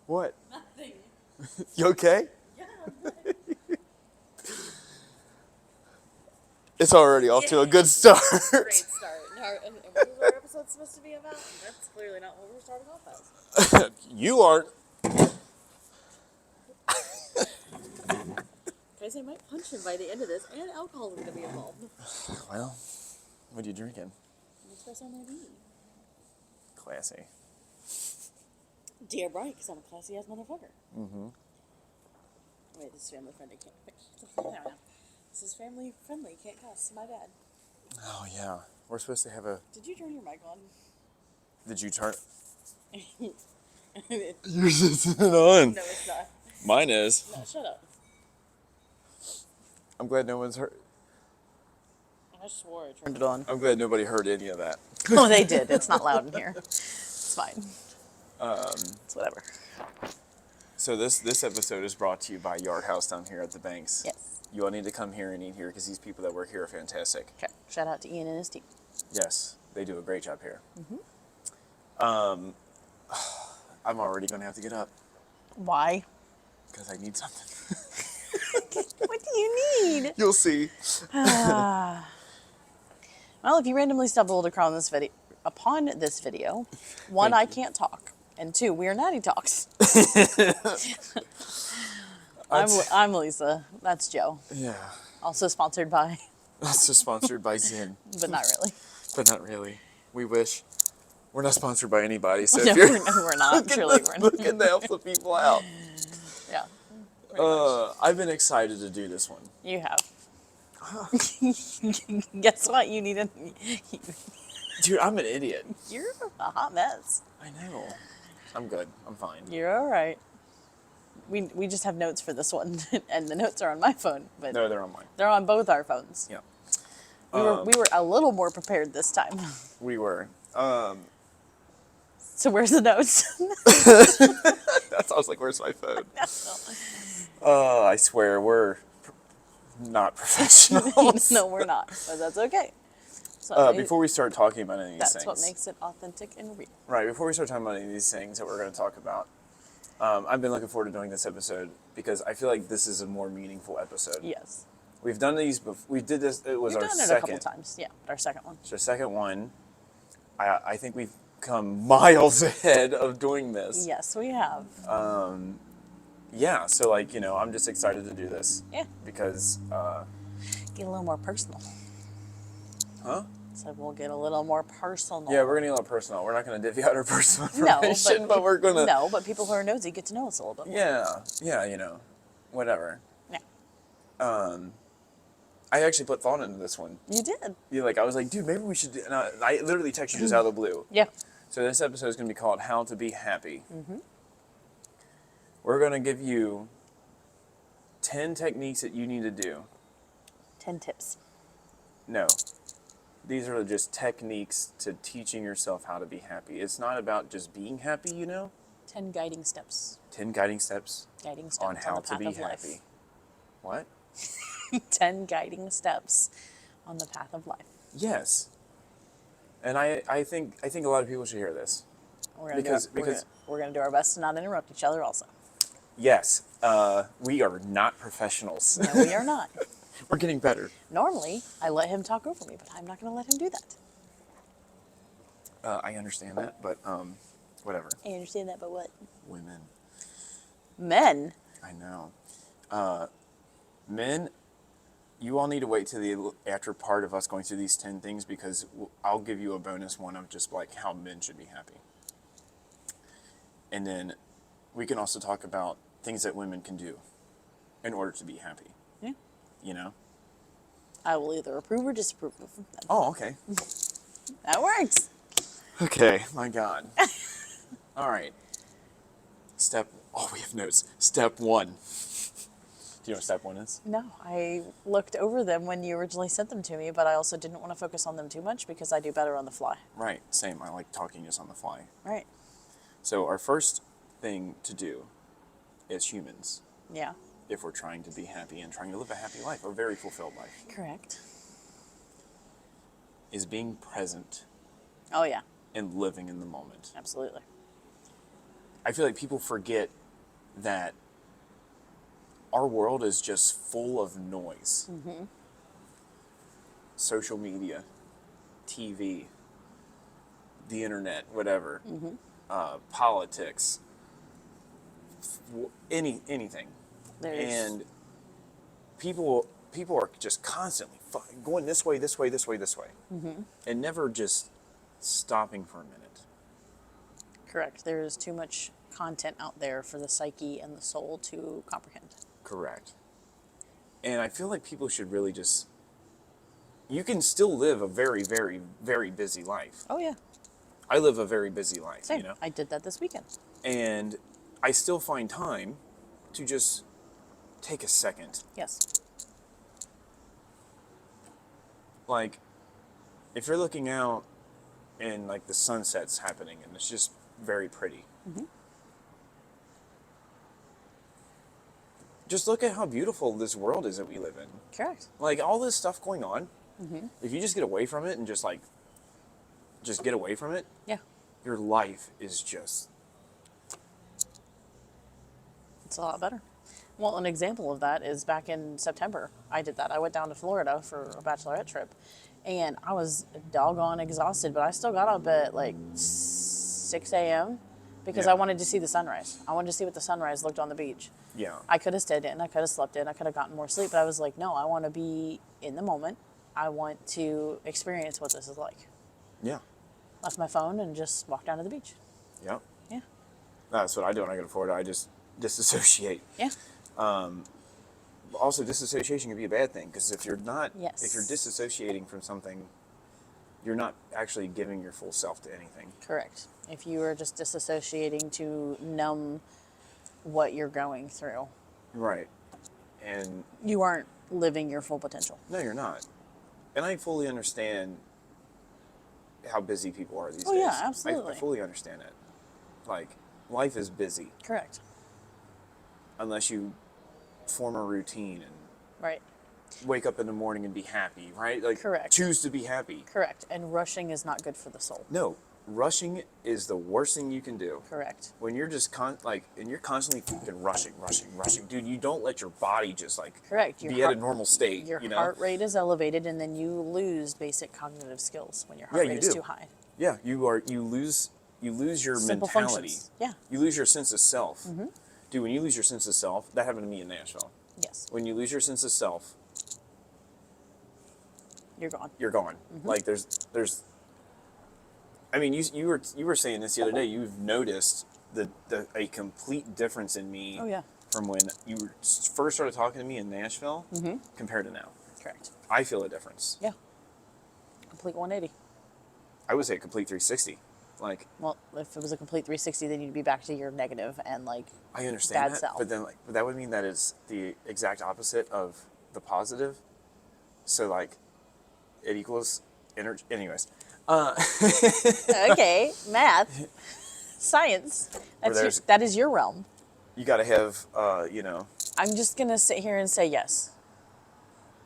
What? Nothing. You okay? Yeah, I'm good. It's already off to a good start. Great start. And what is our episode supposed to be about? That's clearly not what we're starting off as. You aren't. Guys, I might punch him by the end of this, and alcohol is going to be involved. Well, what are you drinking? Espresso martini. Classy. Damn right, because I'm a classy ass motherfucker. Mm-hmm. Wait, this is family friendly. This is family friendly. Can't cuss. My bad. Oh, yeah. We're supposed to have a... Did you turn your mic on? Did you turn... No, Yours isn't on. it's not. Mine is. No, shut up. I'm glad no one's heard... I swore I turned it on. I'm glad nobody heard any of that. Oh, they did. It's not loud in here. It's fine. It's whatever. So this episode is brought to you by Yard House down here at the Banks. Yes. You all need to come here and eat here because these people that work here are fantastic. Okay. Shout out to Ian and his team. Yes, they do a great job here. Mm-hmm. I'm already going to have to get up Why? because I need something. What do you need? You'll see. Well, if you randomly stumbled upon this video, one, Thank I you. can't talk, and two, we are Natty Talks. That's- I'm Lisa. That's Joe. Yeah. Also sponsored by, That's just sponsored by Zen, but not really. but not really. We wish. We're not sponsored by anybody, so No, if you're we're not. Truly, we're not. looking to help the people out. Yeah. Pretty much. I've been excited to do this one. You have. Guess what? You need a. Dude, I'm an idiot. You're a hot mess. I know. I'm good. I'm fine. You're all right. We just have notes for this one, and the notes are on my phone, but No, they're on mine. they're on both our phones. Yeah. We were a little more prepared this time. We were. So where's the notes? I was like, where's my phone? I swear, we're not professionals. No, we're not, but that's okay. So Before we start talking about any of these that's things. what makes it authentic and real. Right, before we start talking about any of these things that we're going to talk about, I've been looking forward to doing this episode because I feel like this is a more meaningful episode. Yes. We've done these before. We did this, it was We've our done it a second. couple times. Yeah, our second one. It's our second one. I think we've come miles ahead of doing this. Yes, we have. Yeah, so like, I'm just excited to do this. Yeah. Because, Get a little more personal. huh? So we'll get a little more personal. Yeah, we're going to get a little personal. We're not going to divvy out our personal No, information, but we're going to... No, but people who are nosy get to know us a little bit more. Yeah, whatever. Yeah. I actually put thought into this one. You did. I was like, dude, maybe we should do... And I literally texted you just out of the blue. Yeah. So this episode is going to be called How to Be Happy. Mm-hmm. We're going to give you 10 techniques that you need to do. 10 tips. No. These are just techniques to teaching yourself how to be happy. It's not about just being happy, 10 guiding steps. 10 guiding steps Guiding steps on how the to path be of happy. life. What? 10 guiding steps on the path of life. Yes. And I think a lot of people should hear this. We're gonna Because- do our, because- we're gonna do our best to not interrupt each other. Also, Yes. We are not professionals. no, we are not. We're getting better. Normally, I let him talk over me, but I'm not gonna let him do that. I understand that, but whatever. I understand that, but what? Women. Men. I know. Men, you all need to wait to the after part of us going through these 10 things because I'll give you a bonus one of just like how men should be happy. And then we can also talk about things that women can do in order to be happy. Yeah. I will either approve or disapprove of them. Oh, okay. That works. Okay, my God. All right. We have notes. Step 1. Do you know what step 1 is? No, I looked over them when you originally sent them to me, but I also didn't want to focus on them too much because I do better on the fly. Right, same. I like talking just on the fly. Right. So our first thing to do as humans, Yeah. if we're trying to be happy and trying to live a happy life, a very fulfilled life, Correct. is being present Oh, yeah. and living in the moment. Absolutely. I feel like people forget that our world is just full of noise. Social media, TV, the internet, whatever, politics, anything, There's and people are just constantly going this way, this way, this way, this way, and never just stopping for a minute. correct. There's too much content out there for the psyche and the soul to comprehend. Correct. And I feel like people should really just. You can still live a very, very, very busy life. Oh yeah, I live a very busy life, same. you know, I did that this weekend. and I still find time to just take a second. Yes. Like, if you're looking out and like the sunset's happening and it's just very pretty. Just look at how beautiful this world is that we live in. Correct. Like all this stuff going on, if you just get away from it and just get away from it, Yeah. your life is just It's a lot better. Well, an example of that is back in September. I did that. I went down to Florida for a bachelorette trip, and I was doggone exhausted, but I still got up at like 6 a.m. because Yeah. I wanted to see the sunrise. I wanted to see what the sunrise looked on the beach. yeah. I could have stayed in, I could have slept in, I could have gotten more sleep, but I was like, no, I want to be in the moment. I want to experience what this is like. Yeah. Left my phone and just walked down to the beach. Yep. Yeah. That's what I do when I go to Florida. I just disassociate. Yeah. Also, disassociation can be a bad thing because if you're Yes. disassociating from something, you're not actually giving your full self to anything. Correct. If you are just disassociating to numb what you're going through, Right. And you aren't living your full potential. no, you're not. And I fully understand how busy people are these Oh, days. yeah, absolutely. I fully understand it. Like, life is busy Correct. unless you form a routine and Right. wake up in the morning and be happy, right? Like, Correct. choose to be happy. Correct. And rushing is not good for the soul. No, rushing is the worst thing you can do. Correct. When you're just and you're constantly fucking rushing, dude. You don't let your body just like Correct. Your be at a heart- normal state. Your you know? heart rate is elevated, and then you lose basic cognitive skills when your Yeah, heart you rate is do. too high. Yeah, you lose your Simple mentality. functions. Yeah. You lose your sense of self. Dude, when you lose your sense of self, that happened to me in Nashville. Yes. When you lose your sense of self, You're gone. you're gone. Like there's I mean, you were saying this the other day. You've noticed a complete difference in me. Oh, yeah. From when you first started talking to me in Nashville compared to now. Correct. I feel a difference. Yeah. Complete 180. I would say a complete 360. Like Well, if it was a complete 360, then you'd be back to your negative and like I understand bad that, self. but then but that would mean that is the exact opposite of the positive. So like, it equals energy. Anyways, Okay, math, science. there's- That is your realm. you got to have I'm just gonna sit here and say yes.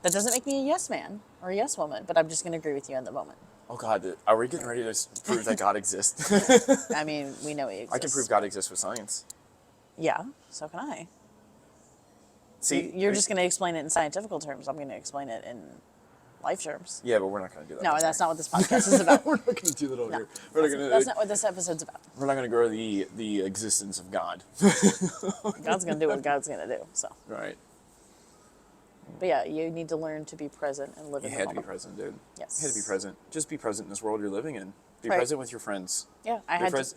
That doesn't make me a yes man or a yes woman, but I'm just gonna agree with you in the moment. Oh God, are we getting ready to prove that God exists? I mean, we know he exists. I can prove God exists with science. Yeah, so can I. See, You're just gonna explain it in scientific terms. I'm gonna explain it in life terms. Yeah, but we're not going to do that. No, that's not what this podcast is about. We're not going to do that over No, here. We're not going that's to. not what this episode's about. We're not going to grow the existence of God. God's gonna do what God's gonna do. So, Right. but yeah, you need to learn to be present and live You in the had to be moment. present, dude. Yes. You had to be present. Just be present in this world you're living in. Be Right. present with your friends. Yeah, I Be, had pres-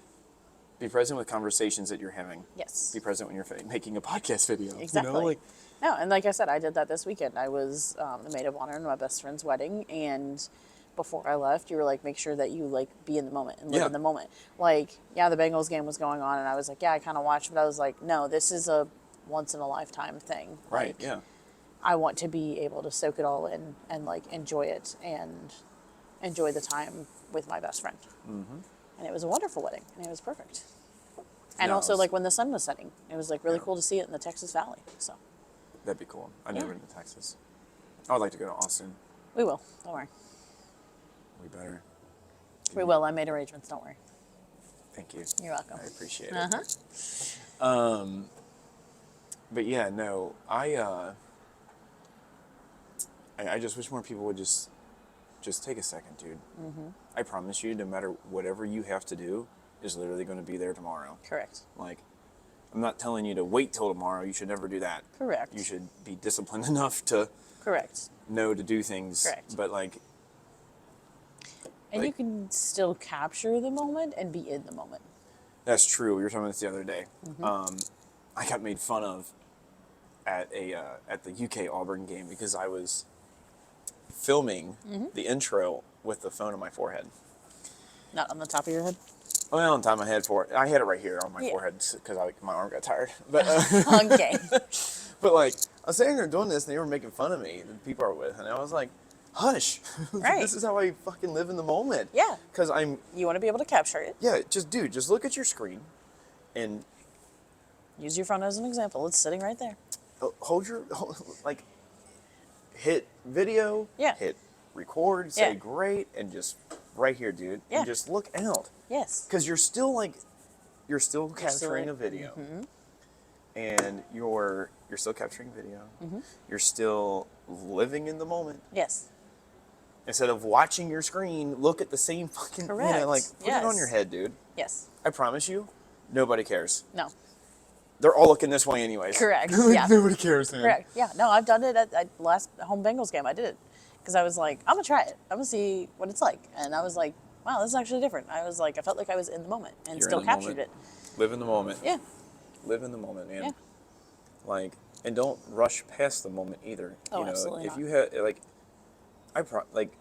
be present with conversations that you're having. Yes. Be present when you're making a podcast video. Exactly. You know, like, No, and like I said, I did that this weekend. I was the maid of honor in my best friend's wedding, and before I left, you were like, make sure that you like be in the moment and live Yeah. in the moment. Like, yeah, the Bengals game was going on, and I was like, yeah, I kind of watched, but I was like, no, this is a once in a lifetime thing. right, Like, yeah. I want to be able to soak it all in and like enjoy it and enjoy the time with my best friend. Mm-hmm. And it was a wonderful wedding, and it was perfect. And No, also, it's- like when the sun was setting, it was like really Yeah. cool to see it in the Texas Valley. So That'd be cool. I've never Yeah. been to Texas. I would like to go to Austin. we will. Don't worry. We better. We will. I made arrangements. Don't worry. Thank you. You're welcome. I appreciate it. Uh-huh. But yeah, no, I just wish more people would just take a second, dude. Mm-hmm. I promise you, no matter whatever you have to do, is literally going to be there tomorrow. Correct. Like, I'm not telling you to wait till tomorrow. You should never do that. Correct. You should be disciplined enough to Correct. know to do things. Correct. But like, And you like- can still capture the moment and be in the moment. that's true. We were talking about this the other day. Mm-hmm. I got made fun of at the UK Auburn game because I was filming Mm-hmm. the intro with the phone on my forehead. Not on the top of your head. Well, on top of my head, I had it right here on my Yeah. forehead because my arm got tired. But Okay. but like I was sitting there doing this, and they were making fun of me, the people I were with, and I was like, "Hush! Right. This is how I fucking live in the moment." Yeah. Because I'm You want to be able to capture it. just look at your screen, and Use your phone as an example. It's sitting right there. like hit video, Yeah. hit record, say Yeah. great, and just right here, dude, Yeah. and just look out. Yes. Because you're still capturing a video, and you're still capturing video. You're still living in the moment. Yes. Instead of watching your screen, look at the same fucking Correct. like put it on Yes. your head, dude. Yes. I promise you, nobody cares. No. They're all looking this way anyways. Correct. Like, Yeah. nobody cares, man. Correct. Yeah. No, I've done it at last home Bengals game. I did it because I was like, I'm gonna try it. I'm gonna see what it's like. And I was like, wow, this is actually different. I was like, I felt like I was in the moment and You're still in the captured moment. it. Live in the moment. Yeah. Live in the moment, man. Yeah. Like, and don't rush past the moment either. Oh, you know, absolutely if not. you had like, like,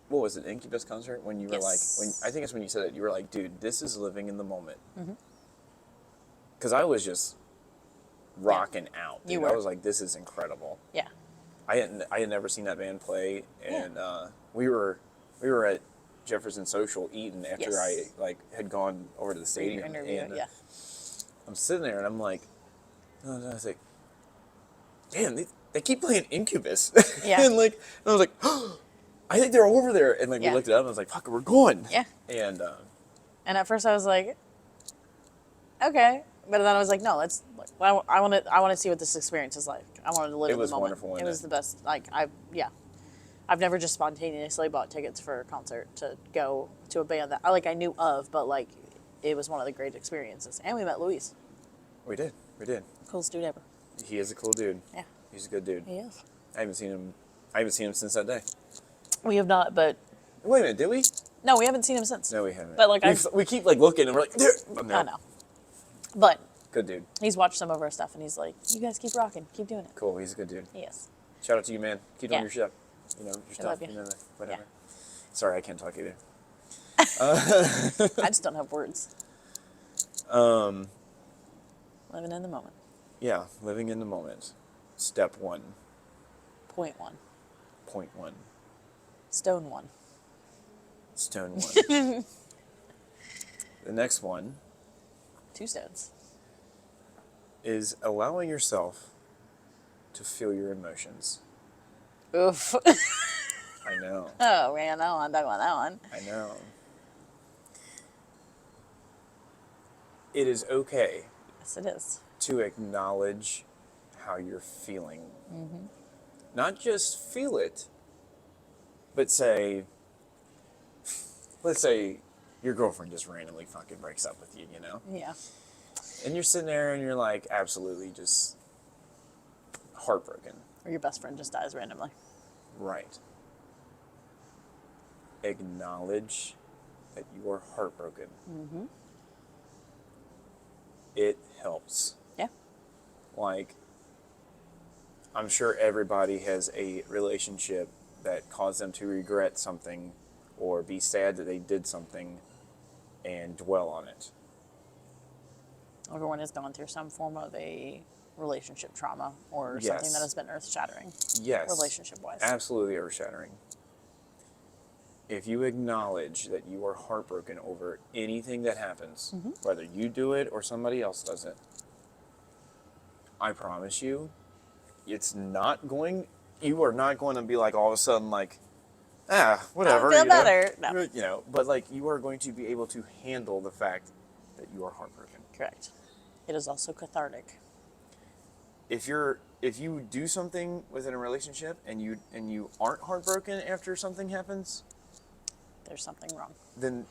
what was it, Incubus concert when you were Yes. like, I think it's when you said it, you were like, dude, this is living in the moment. Mm-hmm. Because I was just rocking out. Dude. You I were. was like, this is incredible. Yeah. I had never seen that band play, and we were at Jefferson Social eating after Yes. I had gone over to the For your stadium, interview. and Yeah. I'm sitting there and I'm like, I was like, damn, they keep playing Incubus. Yeah. And like, and I was like, oh, I think they're over there. And like, Yeah. we looked it up and I was like, fuck, we're going. Yeah. And And at first I was like, okay. But then I was like, no, let's. I want to see what this experience is like. I wanted to live It in was the moment. wonderful, It wasn't was it? the best. Like I've never just spontaneously bought tickets for a concert to go to a band that I knew of, but like it was one of the great experiences. And we met Luis, we did. coolest dude ever. He is a cool dude. Yeah, He's a good dude. he is. I haven't seen him since that day. We have not, but Wait a minute, did we? no, we haven't seen him since. No, we haven't. But, like, we keep like looking and we're like, there. Oh, no. I know. But Good dude. he's watched some of our stuff, and he's like, "You guys keep rocking, keep doing it." Cool. He's a good dude. He is. Shout out to you, man. Keep doing Yeah. your shit. You know, your stuff. love you. You know, whatever. Yeah. Sorry, I can't talk either. I just don't have words. Living in the moment. Yeah, living in the moment. Step 1. Point one. Point 1. Stone one. Stone 1. The next one 2 stones. is allowing yourself to feel your emotions. Oof. I know. Oh man, I don't want to talk about that one. I know. It is okay Yes, it is. to acknowledge how you're feeling. Not just feel it, but let's say your girlfriend just randomly fucking breaks up with you, you know? Yeah. And you're sitting there and you're like absolutely just heartbroken. Or your best friend just dies randomly. Right. Acknowledge that you are heartbroken. It helps. Yeah. Like, I'm sure everybody has a relationship that caused them to regret something or be sad that they did something and dwell on it. Everyone has gone through some form of a relationship trauma or something Yes. that has been earth-shattering. Yes. Relationship-wise. Absolutely earth-shattering. If you acknowledge that you are heartbroken over anything that happens, whether you do it or somebody else does it, I promise you, you are not going to be like all of a sudden like, whatever. feel you know? better. No. You know, but like you are going to be able to handle the fact that you are heartbroken. Correct. It is also cathartic. If you do something within a relationship and you aren't heartbroken after something happens, There's something wrong. then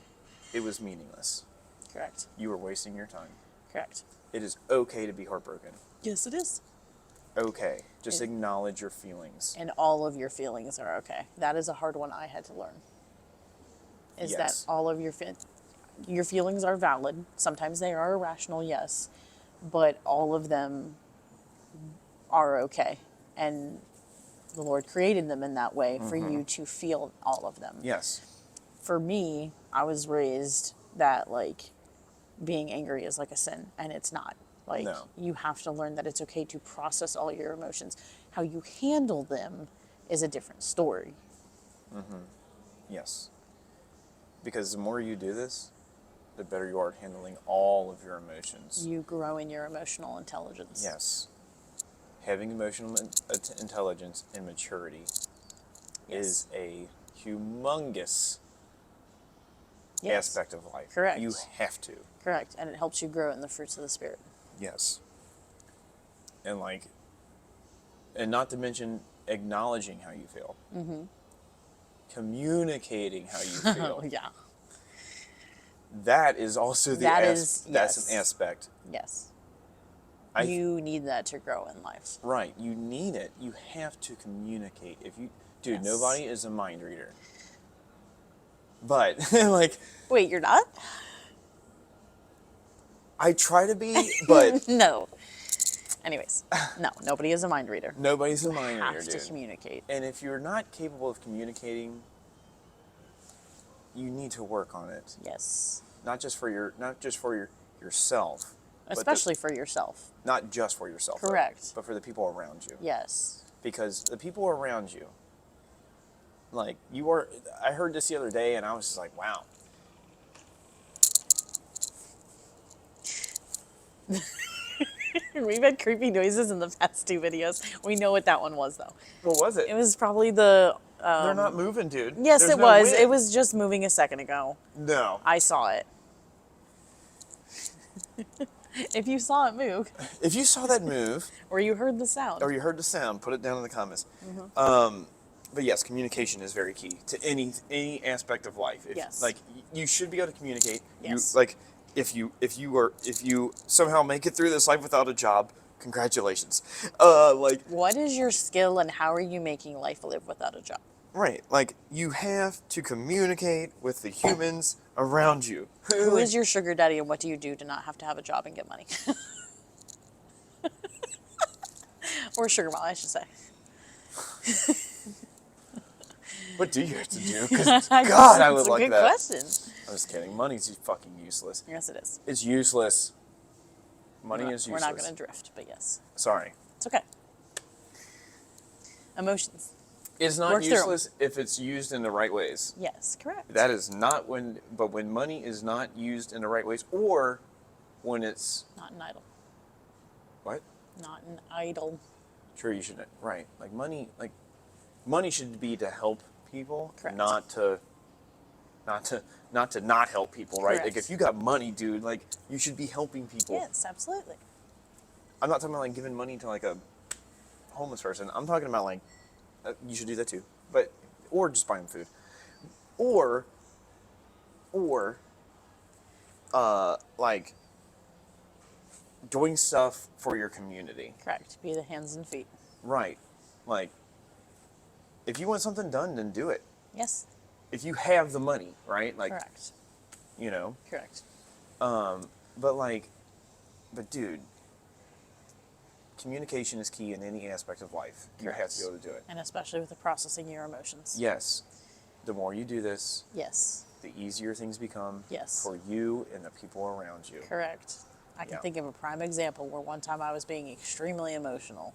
it was meaningless. Correct. You were wasting your time. Correct. It is okay to be heartbroken. Yes, it is. Okay. Just acknowledge your feelings. And all of your feelings are okay. That is a hard one I had to learn. Is Yes. that all of your feelings are valid. Sometimes they are irrational, yes, but all of them are okay. And the Lord created them in that way for you to feel all of them. Yes. For me, I was raised that like being angry is like a sin, and it's not. Like No. you have to learn that it's okay to process all your emotions. How you handle them is a different story. Yes. Because the more you do this, the better you are at handling all of your emotions. You grow in your emotional intelligence. Yes. Having emotional intelligence and maturity Yes. is a humongous Yes. aspect of life. Correct. You have to. Correct. And it helps you grow in the fruits of the Spirit. Yes. And like, and not to mention acknowledging how you feel. Mm-hmm. Communicating how you feel. Oh, yeah. That is also that's yes. an aspect. Yes. I- You need that to grow in life. Right. You need it. You have to communicate. Dude, Yes. nobody is a mind reader. But like, Wait, you're not? I try to be, but No. Anyways, no, nobody is a mind reader. nobody's a mind Have reader, to dude. communicate. And if you're not capable of communicating, you need to work on it. Yes. Not just for yourself, but Especially for yourself. not just for yourself. though, Correct. but for the people around you. Yes. Because the people around you, like I heard this the other day, and I was just like, wow. We've had creepy noises in the past 2 videos. We know what that one was, though. What was it? It was probably the. They're not moving, dude. Yes, There's it no was. wind. It was just moving a second ago. No. I saw it. If you saw it move, If you saw that move, or you heard the sound. or you heard the sound, put it down in the comments. Mm-hmm. But yes, communication is very key to any aspect of life. Yes. Like you should be able to communicate. Yes. If you somehow make it through this life without a job, congratulations. Like What is your skill and how are you making life live without a job? right, like you have to communicate with the humans around you. Who is your sugar daddy and what do you do to not have to have a job and get money? Or sugar mom, I should say. What do you have to do? 'Cause I God, I it's would a like good that. question. I'm just kidding. Money's fucking useless. Yes, it is. It's useless. Money We're is not- useless. We're not going to drift, but yes. Sorry. It's okay. Emotions. It's not Work through 'em. useless if it's used in the right ways. Yes, correct. That is not when money is not used in the right ways, or when it's Not an idol. what? Not an idol. Sure, you should right. Like money should be to help people, Correct. not to not help people, right? Like Correct. if you got money, dude, like you should be helping people. Yes, absolutely. I'm not talking about like giving money to like a homeless person. I'm talking about like you should do that too, but or just buy them food, or like doing stuff for your community. Correct. Be the hands and feet. Right, like if you want something done, then do it. Yes, If you have the money, right? Like correct. you know, Correct. but dude, communication is key in any aspect of life. You have Correct. to be able to do it. And especially with the processing your emotions. Yes. The more you do this, Yes. the easier things become Yes. for you and the people around you. Correct. I can Yeah. think of a prime example where one time I was being extremely emotional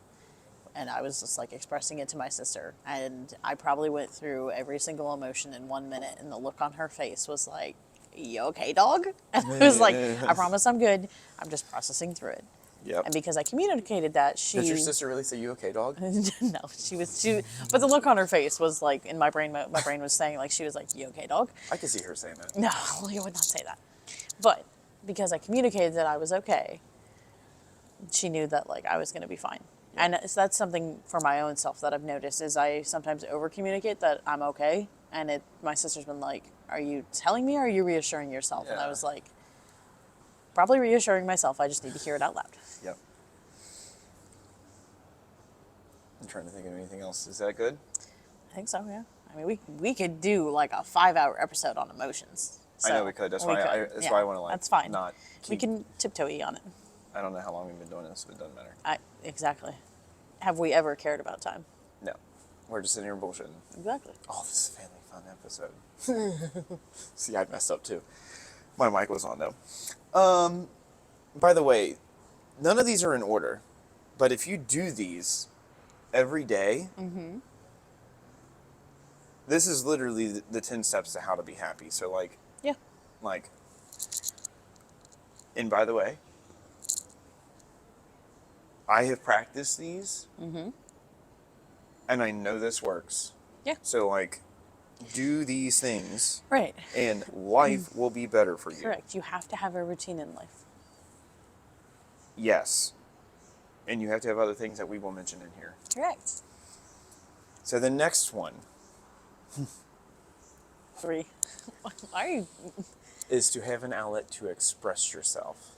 and I was just like expressing it to my sister. And I probably went through every single emotion in 1 minute and the look on her face was like, "You okay, dog?" And I was like, "I promise I'm good. I'm just processing through it." Yep. And because I communicated that, she Did your sister really say, "You okay, dog"? no, but the look on her face was like in my brain. My brain was saying like she was like, "You okay, dog?" I could see her saying that. No, you would not say that. But because I communicated that I was okay, she knew that like I was going to be fine. And so that's something for my own self that I've noticed is I sometimes over communicate that I'm okay, and my sister's been like, "Are you telling me or are you reassuring yourself?" And I Yeah. was like, "Probably reassuring myself. I just need to hear it out loud." Yep. I'm trying to think of anything else. Is that good? I think so, yeah. I mean, we could do like a 5-hour episode on emotions. I know So we could. That's we why I. could. That's Yeah, why I want to like. That's fine. Not We keep. can tiptoe on it. I don't know how long we've been doing this, but it doesn't matter. Exactly. Have we ever cared about time? No, we're just sitting here bullshitting. Exactly. Oh, this is a family fun episode. See, I messed up too. My mic was on though. By the way, none of these are in order, but if you do these every day, this is literally the 10 steps to how to be happy. So Yeah. like, and by the way, I have practiced these, and I know this works. Yeah. So like, do these things, Right. and life will be better for you. Correct. You have to have a routine in life. Yes. And you have to have other things that we will mention in here. Correct. So the next one 3. Why are you? is to have an outlet to express yourself.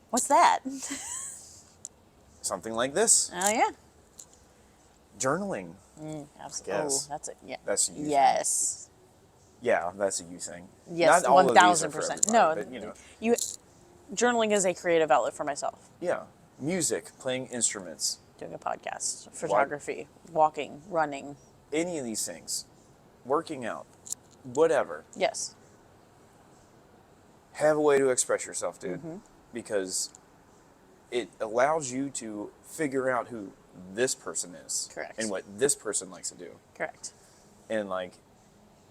What's that? Something like this. Oh yeah. Journaling. Absolutely. Yes. Oh, that's it. Yeah. That's a you thing. Yes. Yeah, that's a you thing. Yes. Not all of these are for 1000%. everybody, No. but, you know. You. Journaling is a creative outlet for myself. Yeah. Music, playing instruments, Doing a podcast, photography, walking, running. any of these things, working out, whatever. Yes. Have a way to express yourself, dude. Because it allows you to figure out who this person is. Correct. And what this person likes to do. Correct. And like,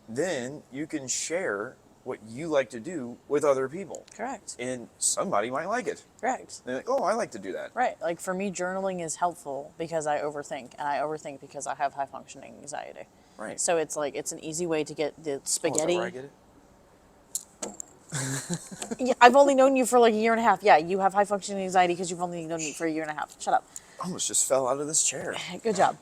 then you can share what you like to do with other people. Correct. And somebody might like it. Correct. They're like, oh, I like to do that. Right. Like for me, journaling is helpful because I overthink, and I overthink because I have high functioning anxiety. Right. So it's like it's an easy way to get the Oh, is spaghetti. that where I get it? Yeah, I've only known you for like a year and a half. Yeah, you have high functioning anxiety because you've only known me for a year and a half. Shut up. I almost just fell out of this chair. Good job.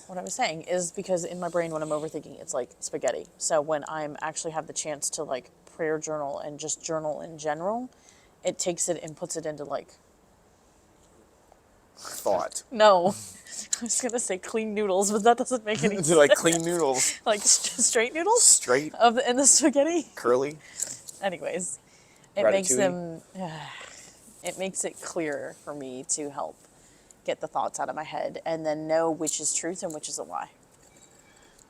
What I was saying is because in my brain when I'm overthinking, it's like spaghetti. So when I'm actually have the chance to like prayer journal and just journal in general, it takes it and puts it into like Thought. no. I was gonna say clean noodles, but that doesn't make any sense. Like clean noodles. Like straight noodles Straight, in the spaghetti. curly. Anyways, it makes Ratatouille. them. It makes it clearer for me to help get the thoughts out of my head and then know which is truth and which is a lie.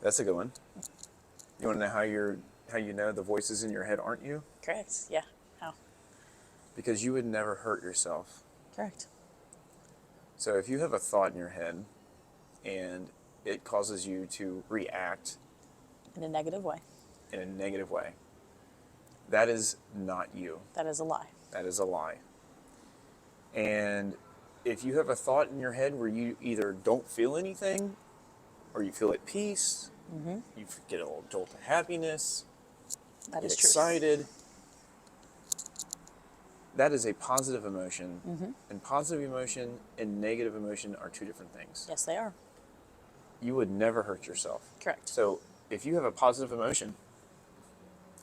That's a good one. You want to know how you know the voices in your head aren't you? Correct. Yeah. How? Because you would never hurt yourself. Correct. So if you have a thought in your head and it causes you to react In a negative way. in a negative way, that is not you. That is a lie. That is a lie. And if you have a thought in your head where you either don't feel anything or you feel at peace, you get a little jolt of happiness, That get is truth. excited, that is a positive emotion. And positive emotion and negative emotion are two different things. Yes, they are. You would never hurt yourself. Correct. So if you have a positive emotion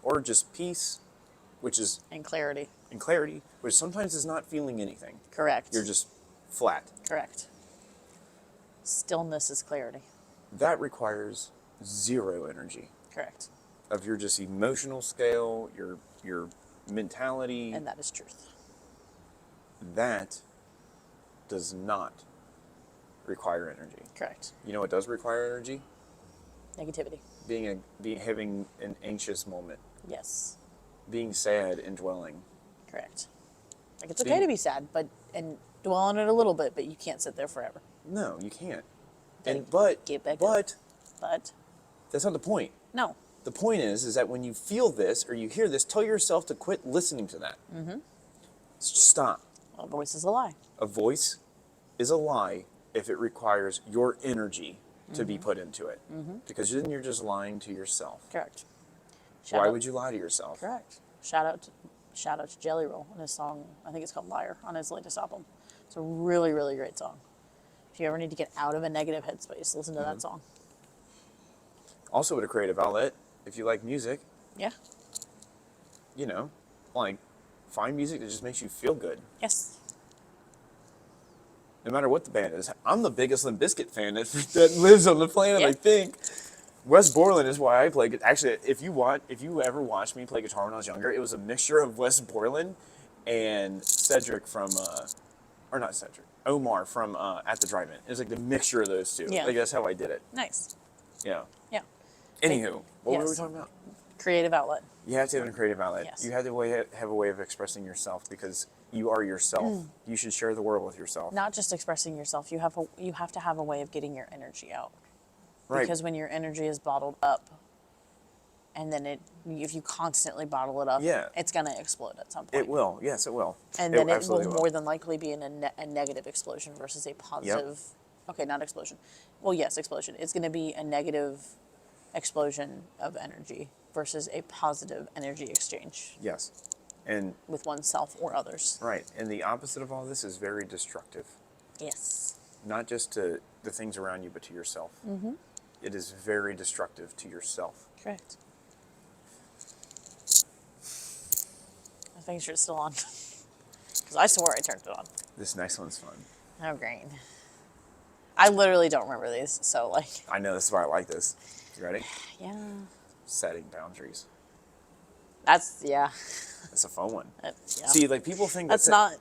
or just peace, which is And clarity. in clarity, which sometimes is not feeling anything. Correct. You're just flat. Correct. Stillness is clarity. That requires zero energy Correct. of your just emotional scale, your mentality. And that is truth. That does not require energy. Correct. You know what does require energy? Negativity. Having an anxious moment, Yes. being sad and dwelling. Correct. Like it's okay to be sad, and dwell on it a little bit, but you can't sit there forever. No, you can't. Gotta And but get back up. but But that's not the point. no. The point is that when you feel this or you hear this, tell yourself to quit listening to that. Stop. A voice is a lie. A voice is a lie if it requires your energy to be put into it. Because then you're just lying to yourself. Correct. Why would you lie to yourself? Correct. Shout out to Jelly Roll and his song. I think it's called Liar on his latest album. It's a really, really great song. If you ever need to get out of a negative headspace, listen to that song. Also, with a creative outlet, if you like music, Yeah. you know, like, find music that just makes you feel good. Yes. No matter what the band is. I'm the biggest Limp Bizkit fan that lives on the planet, Yeah. I think. Wes Borland is why I play. Actually, if you ever watched me play guitar when I was younger, it was a mixture of Wes Borland and Cedric from, or not Cedric, Omar from At the Drive-In. It was like the mixture of those two. Yeah. Like, that's how I did it. Nice. Yeah. Yeah. Anywho, what were we Yes. talking about? Creative outlet. You have to have a creative outlet. Yes. You have to have a way of expressing yourself because you are yourself. You should share the world with yourself. Not just expressing yourself. You have to have a way of getting your energy out. Right. Because when your energy is bottled up, and then if you constantly bottle it up, Yeah. it's gonna explode at some point. It will. Yes, it will. And then it will absolutely more than likely be in a negative explosion versus a positive. Okay, not explosion. Well, yes, explosion. It's going to be a negative explosion of energy versus a positive energy exchange Yes. And with oneself or others. right. And the opposite of all this is very destructive. Yes. Not just to the things around you, but to yourself. Mm-hmm. It is very destructive to yourself. Correct. I think it's still on. Because I swore I turned it on. This next one's fun. Oh, great. I literally don't remember these, so like, I know this is why I like this. You ready? yeah. Setting boundaries. Yeah. That's a fun one. Yeah. See, like people think That's not.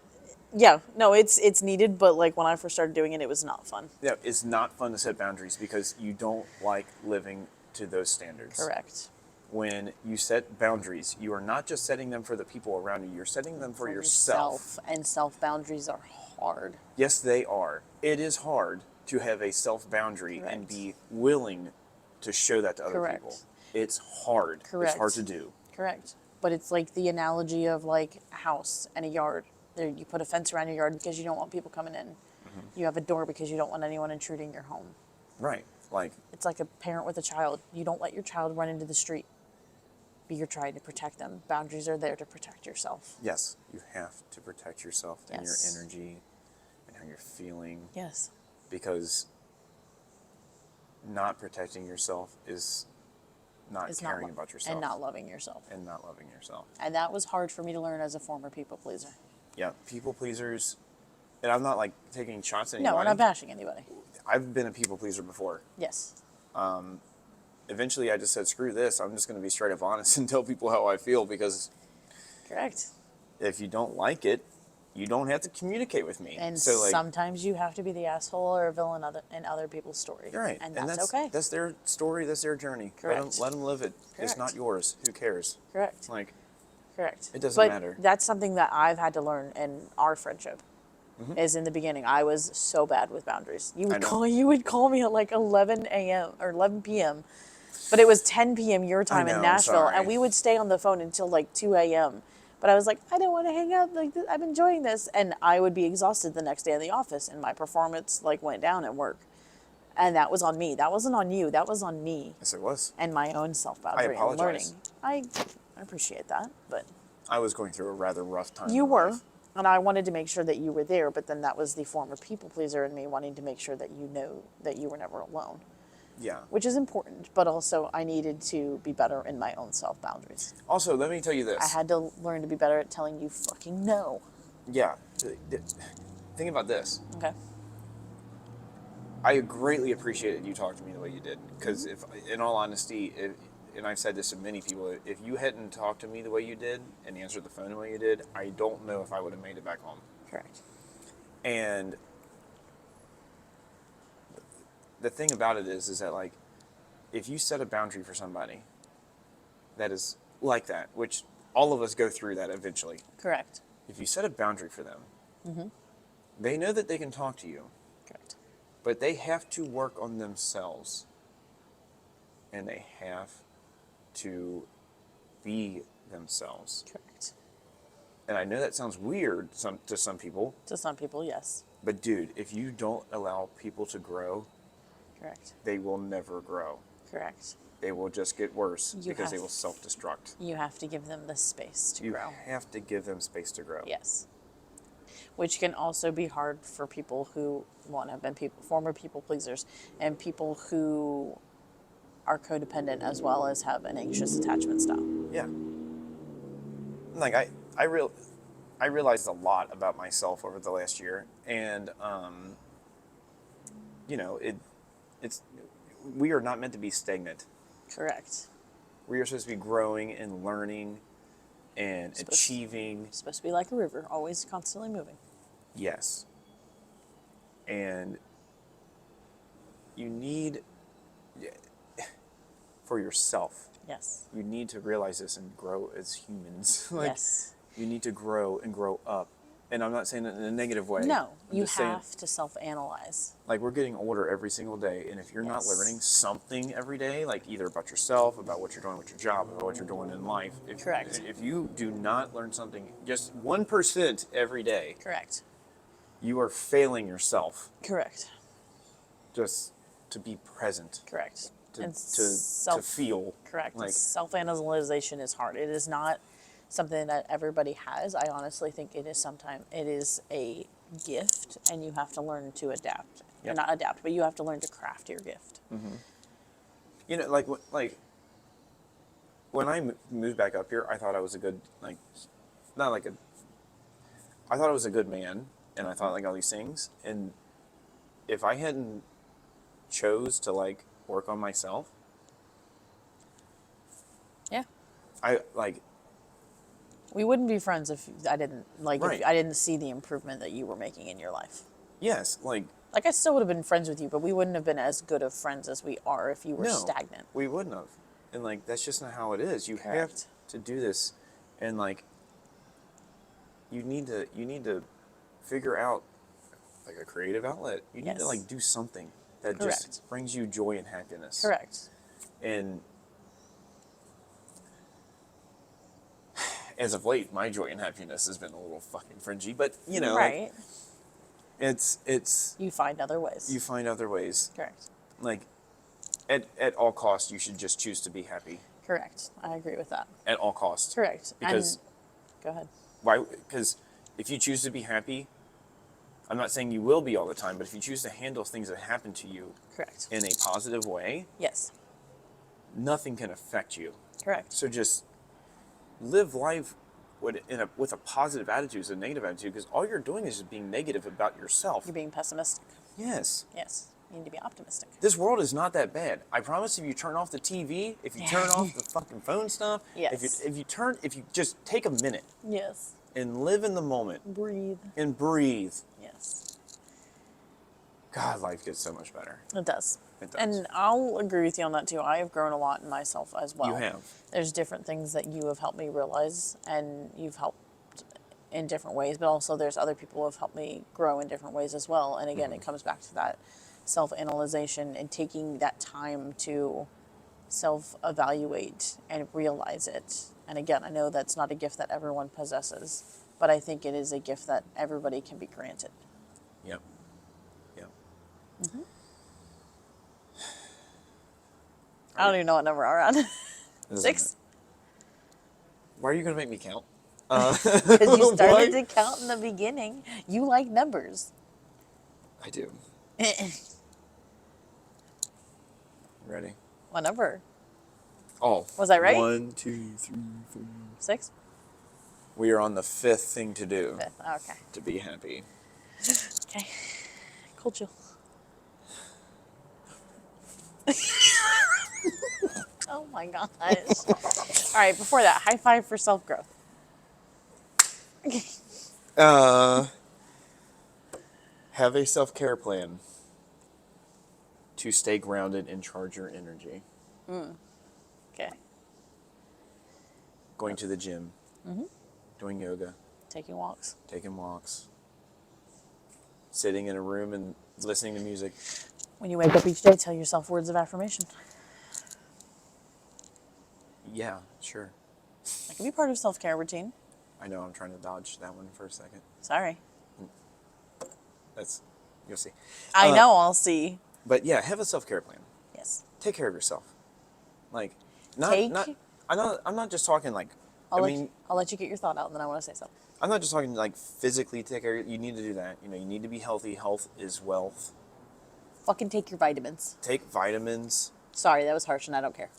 Yeah, no, it's needed, but like when I first started doing it, it was not fun. Yeah, it's not fun to set boundaries because you don't like living to those standards. Correct. When you set boundaries, you are not just setting them for the people around you, you're setting them for yourself. And self boundaries are hard. Yes, they are. It is hard to have a self boundary and Correct. be willing to show that to other Correct. people. It's hard. Correct. It's hard to do. Correct. But it's like the analogy of like a house and a yard. There, you put a fence around your yard because you don't want people coming in. You have a door because you don't want anyone intruding your home. Right. Like, It's like a parent with a child. You don't let your child run into the street, but you're trying to protect them. Boundaries are there to protect yourself. yes, you have to protect yourself and your Yes. energy and how you're feeling Yes. because not protecting yourself is not It's caring not about yourself and not loving yourself. and not loving yourself. And that was hard for me to learn as a former people pleaser. Yeah, people pleasers, and I'm not like taking shots at anybody. No, we're not bashing anybody. I've been a people pleaser before. Yes. Eventually, I just said, screw this. I'm just going to be straight up honest and tell people how I feel because Correct. if you don't like it, you don't have to communicate with me. And so, like, sometimes you have to be the asshole or villain in other people's story. you're right. And that's okay. That's their story. That's their journey. Correct. Let them live it. It's Correct. not yours. Who cares? Correct. Like, Correct. It doesn't but matter. That's something that I've had to learn in our friendship. Mm-hmm. Is in the beginning, I was so bad with boundaries. I know. You would call me at like 11 a.m. or 11 p.m. But it was 10 p.m. your time know, in I'm Nashville, sorry. and we would stay on the phone until like 2 a.m. But I was like, I don't want to hang out like this. I'm enjoying this, and I would be exhausted the next day in the office, and my performance like went down at work, and that was on me. That wasn't on you. That was on me yes, it was. and my own self boundary and apologize. learning. I appreciate that, but I was going through a rather rough time. you in were. life. And I wanted to make sure that you were there, but then that was the former people pleaser in me wanting to make sure that you know that you were never alone, Yeah. which is important, but also I needed to be better in my own self boundaries. Also, let me tell you this. I had to learn to be better at telling you fucking no. Yeah. Think about this. Okay. I greatly appreciate that you talked to me the way you did. Because if, in all honesty, and I've said this to many people, if you hadn't talked to me the way you did and answered the phone the way you did, I don't know if I would have made it back home. Correct. And the thing about it is that like, if you set a boundary for somebody that is like that, which all of us go through that eventually. Correct. If you set a boundary for them, they know that they can talk to you, Correct. but they have to work on themselves. And they have to be themselves. Correct. And I know that sounds weird to some people, To some people, yes. but dude, if you don't allow people to grow, Correct. they will never grow. Correct. They will just get worse You because they have- will self-destruct. You have to give them the space to You grow. have to give them space to grow. Yes. Which can also be hard for people who have been former people pleasers and people who are codependent as well as have an anxious attachment style. Yeah. Like I realized a lot about myself over the last year, and you know, it's we are not meant to be stagnant. Correct. We are supposed to be growing and learning and Supposed- achieving. It's supposed to be like a river, always constantly moving. Yes. And you need, for yourself, Yes. you need to realize this and grow as humans. Yes. You need to grow and grow up. And I'm not saying it in a negative way. No, I'm you just saying, have to self-analyze. like, we're getting older every single day, and if you're not Yes. learning something every day, like either about yourself, about what you're doing with your job, about what you're doing in life, Correct. if you do not learn something just 1% every day, Correct. you are failing yourself Correct. just to be present, Correct. to, And to feel. Correct. Like, Self-analyzation is hard. It is not something that everybody has. I honestly think it is a gift, and you have to learn to adapt. Yep. Or not adapt, but you have to learn to craft your gift. you know, like when I moved back up here, I thought I was a good, like, not like a, I thought I was a good man, and I thought like all these things, and if I hadn't chose to like work on myself, Yeah. I like, We wouldn't be friends if I didn't Right. if I didn't see the improvement that you were making in your life. yes, like, Like I still would have been friends with you, but we wouldn't have been as good of friends as we are if you were no, stagnant. we wouldn't have, and like that's just not how it is. You have Correct. to do this, and like, you need to figure out like a creative outlet. You need to Yes. like do something that Correct. just brings you joy and happiness. Correct. And as of late, my joy and happiness has been a little fucking fringy, but you know, like, right. it's You find other ways. you find other ways. Correct. Like at all costs, you should just choose to be happy Correct. I agree with that. at all costs. Correct. Because Go ahead. why? Because if you choose to be happy, I'm not saying you will be all the time, but if you choose to handle things that happen to you Correct. in a positive way, Yes. nothing can affect you. Correct. So just live life with a positive attitude, a negative attitude, because all you're doing is just being negative about yourself. You're being pessimistic. Yes. Yes. You need to be optimistic. This world is not that bad. I promise if you turn off the TV, if you turn off the fucking phone stuff, Yes. if you just take a minute Yes. and live in the moment Breathe. and breathe, Yes. God, life gets so much better. It does. It does. And I'll agree with you on that too. I have grown a lot in myself as well. You have. There's different things that you have helped me realize, and you've helped in different ways, but also there's other people who have helped me grow in different ways as well. And again, it comes back to that self-analyzation and taking that time to self-evaluate and realize it. And again, I know that's not a gift that everyone possesses, but I think it is a gift that everybody can be granted. Yep. Yep. I don't even know what number we're on. Doesn't 6? matter. Why are you going to make me count? Because you started Why? to count in the beginning. You like numbers. I do. Ready? What number? Oh. Was I right? 1, 2, 3, 4. 6? We are on the 5th thing to do 5th. Okay. to be happy. Okay. Cool chill. Oh my gosh. All right, before that, high five for self growth. Have a self-care plan to stay grounded and charge your energy. Okay. Going to the gym, doing yoga, Taking walks. taking walks, sitting in a room and listening to music. When you wake up each day, tell yourself words of affirmation. Yeah, sure. That can be part of self care routine. I know I'm trying to dodge that one for a second. Sorry. That's, you'll see. I know. I'll see. But yeah, have a self-care plan. Yes. Take care of yourself. Like, not, Take. not, I'm not just talking like, I'll let you get your thought out, and then I want to say something. I'm not just talking like physically take care. You need to do that. You know, you need to be healthy. Health is wealth. Fucking take your vitamins. Take vitamins. Sorry, that was harsh, and I don't care.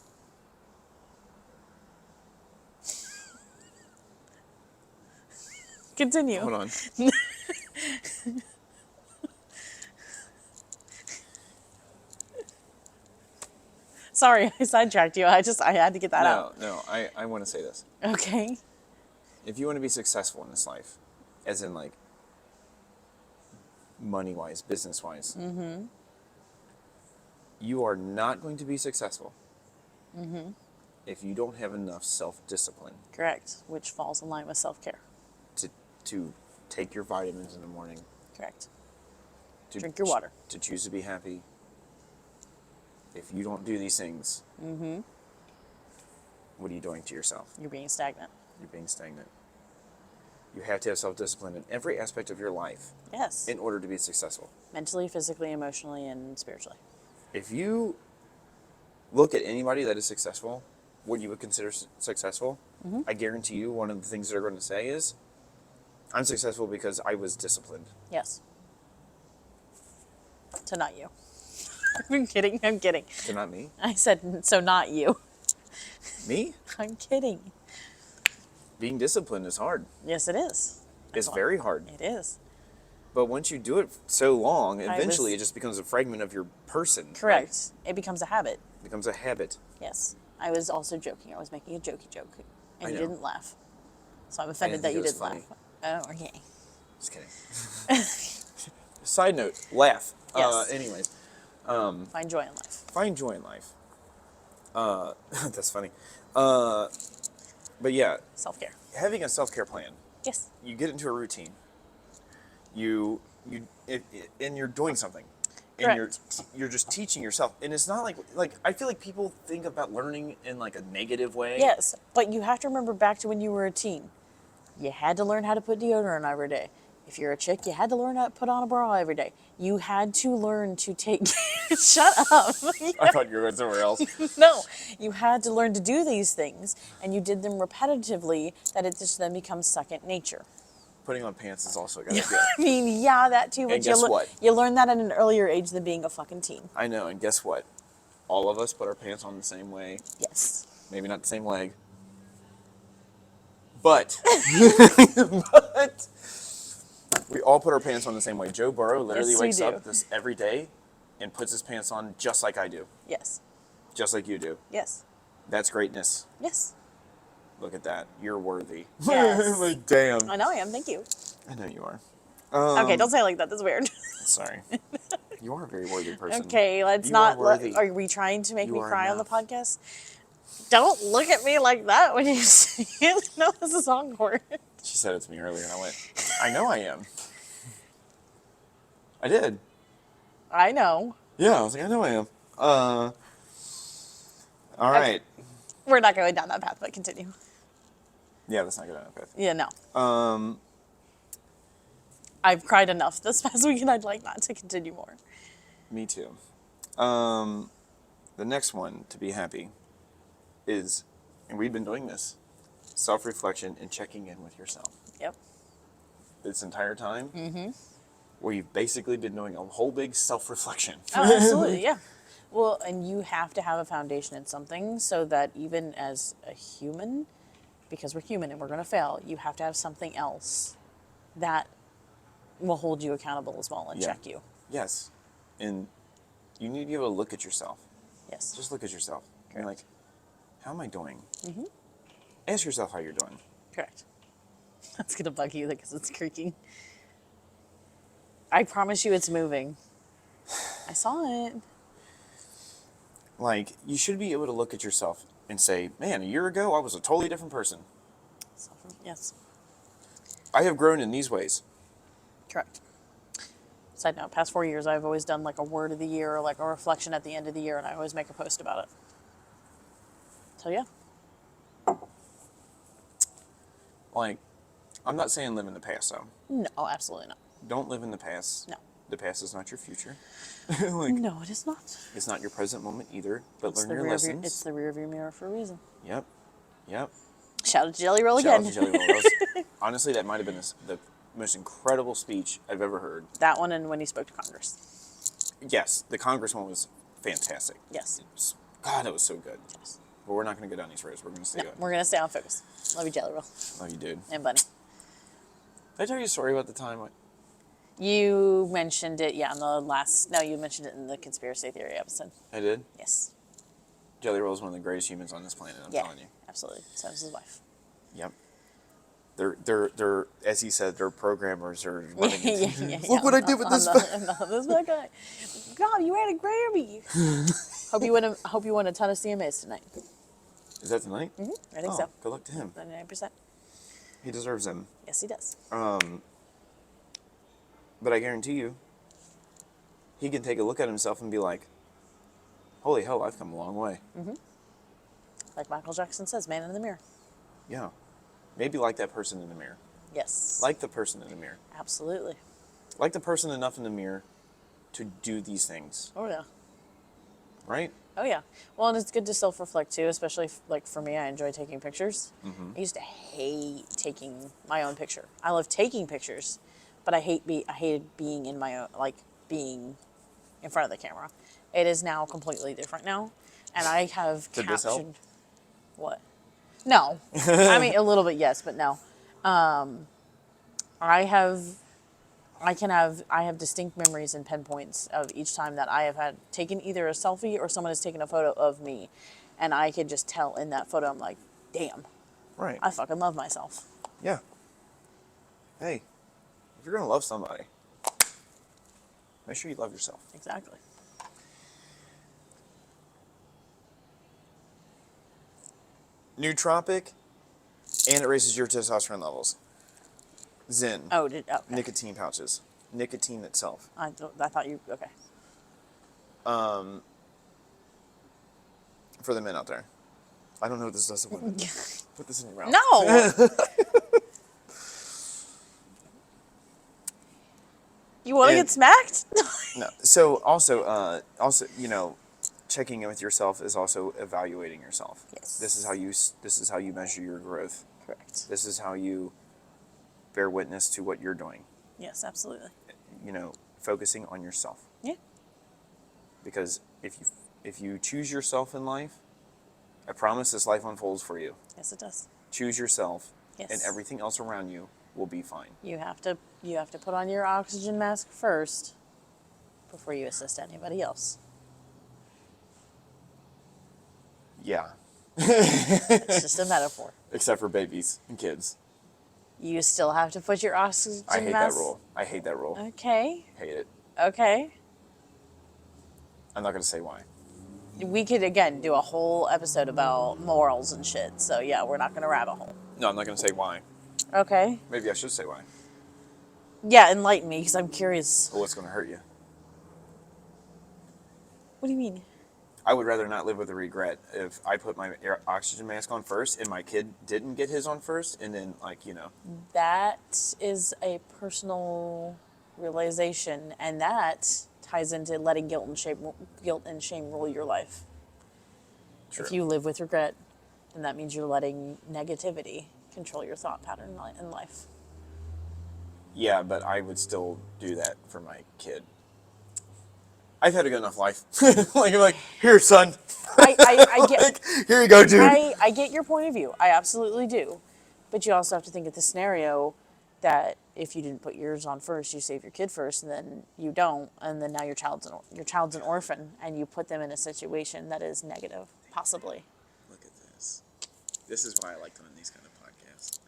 Continue. Hold on. Sorry, I sidetracked you. I had to get that out. No, I want to say this. Okay. If you want to be successful in this life, as in like money-wise, business-wise, you are not going to be successful if you don't have enough self-discipline Correct. Which falls in line with self-care. to take your vitamins in the morning, Correct. to Drink your water. to choose to be happy. If you don't do these things, what are you doing to yourself? You're being stagnant. You're being stagnant. You have to have self-discipline in every aspect of your life Yes. in order to be successful. Mentally, physically, emotionally, and spiritually. If you look at anybody that is successful, what you would consider successful, I guarantee you one of the things they're going to say is, I'm successful because I was disciplined. Yes. So not you. I'm kidding. I'm kidding. So not me. I said, so not you. Me? I'm kidding. Being disciplined is hard. Yes, it is. It's very hard. It is. But once you do it so long, I eventually was- it just becomes a fragment of your person. Correct. It becomes a habit. It becomes a habit. Yes. I was also joking. I was making a jokey joke. And I you know. didn't laugh. So I'm offended think that it you was didn't funny. laugh. Oh, okay. Just kidding. Side note, laugh. Yes. Anyways, Find joy in life. find joy in life. That's funny. But yeah, Self-care. having a self-care plan, Yes. you get into a routine. And you're doing something. And Correct. you're just teaching yourself. And it's not like I feel like people think about learning in like a negative way. Yes, but you have to remember back to when you were a teen. You had to learn how to put deodorant on every day. If you're a chick, you had to learn how to put on a bra every day. You had to learn to take... Shut up. I thought you were going somewhere else. No, you had to learn to do these things, and you did them repetitively, that it just then becomes second nature. Putting on pants is also a good idea. I mean, yeah, that too, but And guess what? you learn that at an earlier age than being a fucking teen. I know, and guess what? All of us put our pants on the same way. Yes. Maybe not the same leg. But we all put our pants on the same way. Joe Burrow literally Yes, we wakes do. up this every day and puts his pants on just like I do. Yes. Just like you do. Yes. That's greatness. Yes. Look at that. You're worthy. Yes. Like, damn. I know I am, thank you. I know you are. Okay, don't say it like that, that's weird. Sorry. You are a very worthy person. Okay, let's You not. are worthy. Are we trying to make You me are cry on the enough. podcast? Don't look at me like that when you say it. No, this is awkward. She said it to me earlier, and I went, I know I am. I did. I know. Yeah, I was like, I know I am. All right. We're not going down that path, but continue. Yeah, that's not good enough. Yeah, no. I've cried enough this past week, and I'd like not to continue more. Me too. The next one to be happy is, and we've been doing this, self-reflection and checking in with yourself. Yep. This entire time, we've basically been doing a whole big self-reflection. Oh, absolutely, yeah. Well, and you have to have a foundation in something so that even as a human, because we're human and we're going to fail, you have to have something else that will hold you accountable as well and Yeah. check you. Yes. And you need to be able to look at yourself. Yes. Just look at yourself. And you're like, Correct. how am I doing? Ask yourself how you're doing. Correct. That's going to bug you because it's creaking. I promise you it's moving. I saw it. Like, you should be able to look at yourself and say, man, a year ago, I was a totally different person. Yes. I have grown in these ways. Correct. Side note, past 4 years, I've always done like a word of the year or like a reflection at the end of the year, and I always make a post about it. So, yeah. Like, I'm not saying live in the past, though. No, absolutely not. Don't live in the past. No. The past is not your future. Like, No, it is not. it's not your present moment either, but It's learn the your rear view, lessons. it's the rear view mirror for a reason. Yep. Yep. Shout out to Jelly Roll Shout again. out to Jelly Roll. That was- honestly, that might have been the most incredible speech I've ever heard. That one and when he spoke to Congress. Yes, the Congress one was fantastic. Yes. God, it was so good. Yes. But we're not going to go down these roads. We're going to stay No, on. we're gonna stay on focus. Love you, Jelly Roll. Love you, dude. And Bunny. Did I tell you a story about the time? You mentioned it, yeah, in the last. No, you mentioned it in the conspiracy theory episode. I did? Yes. Jelly Roll is one of the greatest humans on this planet, I'm Yeah. telling you. Absolutely. So is his wife. Yep. They're, as he said, they're programmers or running it. Yeah. Look what I did with this. This bad guy. God, you had a Grammy. Hope you won a ton of CMAs tonight. Is that tonight? I think Oh, so. good luck to him. 99%. He deserves them. Yes, he does. But I guarantee you, he can take a look at himself and be like, holy hell, I've come a long way. Like Michael Jackson says, man in the mirror. Yeah. Maybe like that person in the mirror. Yes. Like the person in the mirror. Absolutely. Like the person enough in the mirror to do these things. Oh, yeah. Right? Oh, yeah. Well, and it's good to self-reflect, too, especially, like, for me, I enjoy taking pictures. I used to hate taking my own picture. I love taking pictures, but I hated being in my own, like, being in front of the camera. It is now completely different now, and I have Did this help? captured... What? No. I mean, a little bit, yes, but no. I have distinct memories and pinpoints of each time that I have had taken either a selfie or someone has taken a photo of me, and I could just tell in that photo, I'm like, damn, Right. I fucking love myself. Yeah. Hey, if you're going to love somebody, make sure you love yourself. Exactly. Nootropic, and it raises your testosterone levels. Zen. Oh, okay. Nicotine pouches. Nicotine itself. I thought you, okay. For the men out there. I don't know what this does to women. Put this in your mouth. No! You want to And- get smacked? No. So also, checking in with yourself is also evaluating yourself. Yes. This is how you measure your growth. Correct. This is how you bear witness to what you're doing. Yes, absolutely. Focusing on yourself. Yeah. Because if you choose yourself in life, I promise this life unfolds for you. Yes, it does. Choose yourself, Yes. and everything else around you will be fine. You have to put on your oxygen mask first before you assist anybody else. Yeah. It's just a metaphor. Except for babies and kids. You still have to put your oxygen I hate mask. that rule. I hate that rule. Okay. Hate it. Okay. I'm not going to say why. We could again do a whole episode about morals and shit. So yeah, we're not going to rabbit hole. No, I'm not going to say why. Okay. Maybe I should say why. Yeah, enlighten me because I'm curious. But what's going to hurt you? What do you mean? I would rather not live with a regret if I put my oxygen mask on first and my kid didn't get his on first, and then That is a personal realization, and that ties into letting guilt and shame rule your life. True. If you live with regret, then that means you're letting negativity control your thought pattern in life. Yeah, but I would still do that for my kid. I've had a good enough life. I'm like, here, son. I get Here you go, dude. I get your point of view. I absolutely do. But you also have to think of the scenario that if you didn't put yours on first, you save your kid first, and then you don't, and then now your child's an orphan, and you put them in a situation that is negative, possibly. Look at this. This is why I like doing these kind of podcasts.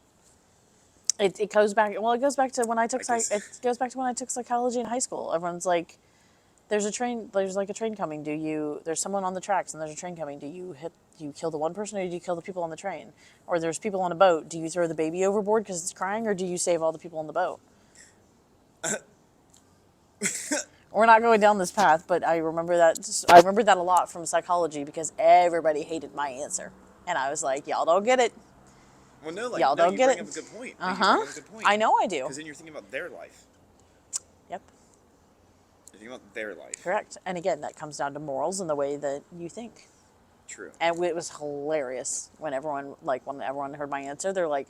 It goes back. Well, it goes back to when I took It goes back to when I took psychology in high school. Everyone's like, "There's a train coming. There's someone on the tracks and there's a train coming. Do you kill the one person or do you kill the people on the train? Or there's people on a boat. Do you throw the baby overboard because it's crying or do you save all the people on the boat?" We're not going down this path, but I remember that a lot from psychology because everybody hated my answer, and I was like, "Y'all don't get it. Well, no, like, Y'all no, don't you get bring it. up a good point. Uh You bring huh. up a good point. I know I do. Because then you're thinking about their life. Yep. You're thinking about their life. Correct. And again, that comes down to morals and the way that you think. True. And it was hilarious when everyone heard my answer. They're like,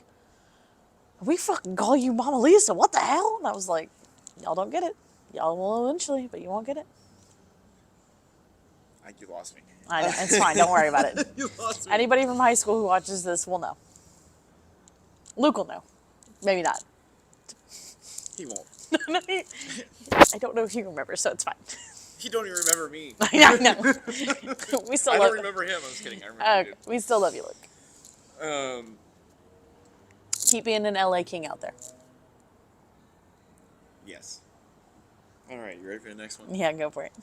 "We fucking call you Mama Lisa. What the hell?" And I was like, "Y'all don't get it. Y'all will eventually, but you won't get it." You lost me. I know. It's fine. Don't worry about it. You lost me. Anybody from high school who watches this will know. Luke will know. Maybe not. He won't. I don't know if you remember, so it's fine. He don't even remember me. I know. We still I love don't remember him. I was kidding. I remember you. We still love you, Luke. Um, Keep being an LA king out there. yes. All right, you ready for the next one? Yeah, go for it.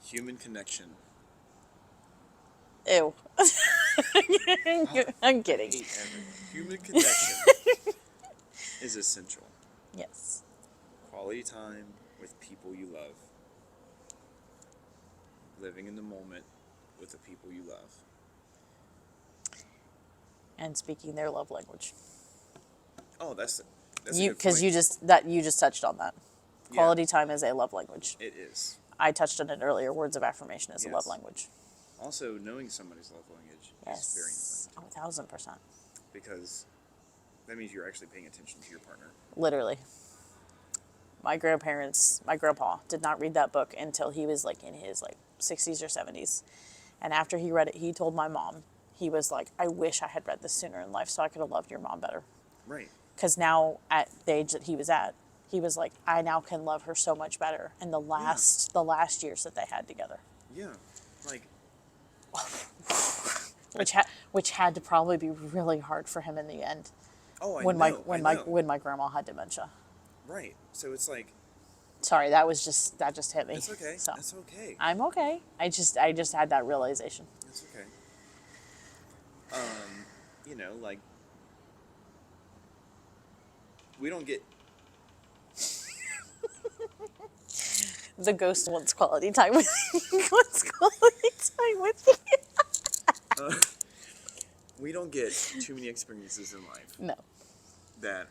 Human connection. Ew. I'm kidding. Hate everything. Human connection is essential. Yes. Quality time with people you love. Living in the moment with the people you love. And speaking their love language. Oh, that's a You good because point. you just touched on that. Quality time is a love language. It is. I touched on it earlier. Words of affirmation is a love Yes. language. Also, knowing somebody's love language is very Yes. important 1,000%. because that means you're actually paying attention to your partner. Literally. My grandpa did not read that book until he was like in his 60s or 70s. And after he read it, he told my mom, he was like, "I wish I had read this sooner in life so I could have loved your mom better." Right. Because now at the age that he was at, he was like, "I now can love her so much better." And the last years that they had together, Yeah. Like, which had to probably be really hard for him in the end. oh, I when know. when my grandma had dementia. Right. So it's like, Sorry, that just hit me. it's okay. So It's okay. I'm okay. I just had that realization. It's okay. Like, we don't get. The ghost wants quality time with wants quality time with you. We don't get too many experiences in life No. that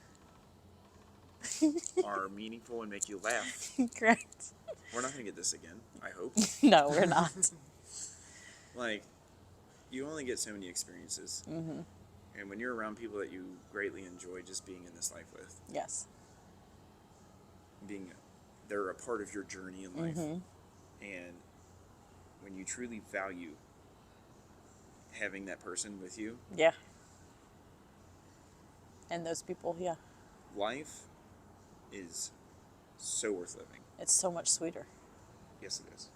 are meaningful and make you laugh. Correct. We're not gonna get this again. I hope. No, we're not. Like, you only get so many experiences. Mm-hmm. And when you're around people that you greatly enjoy just being in this life with, Yes. they're a part of your journey in life. Mm-hmm. And when you truly value having that person with you, Yeah. And those people, yeah. life is so worth living. It's so much sweeter. Yes, it is.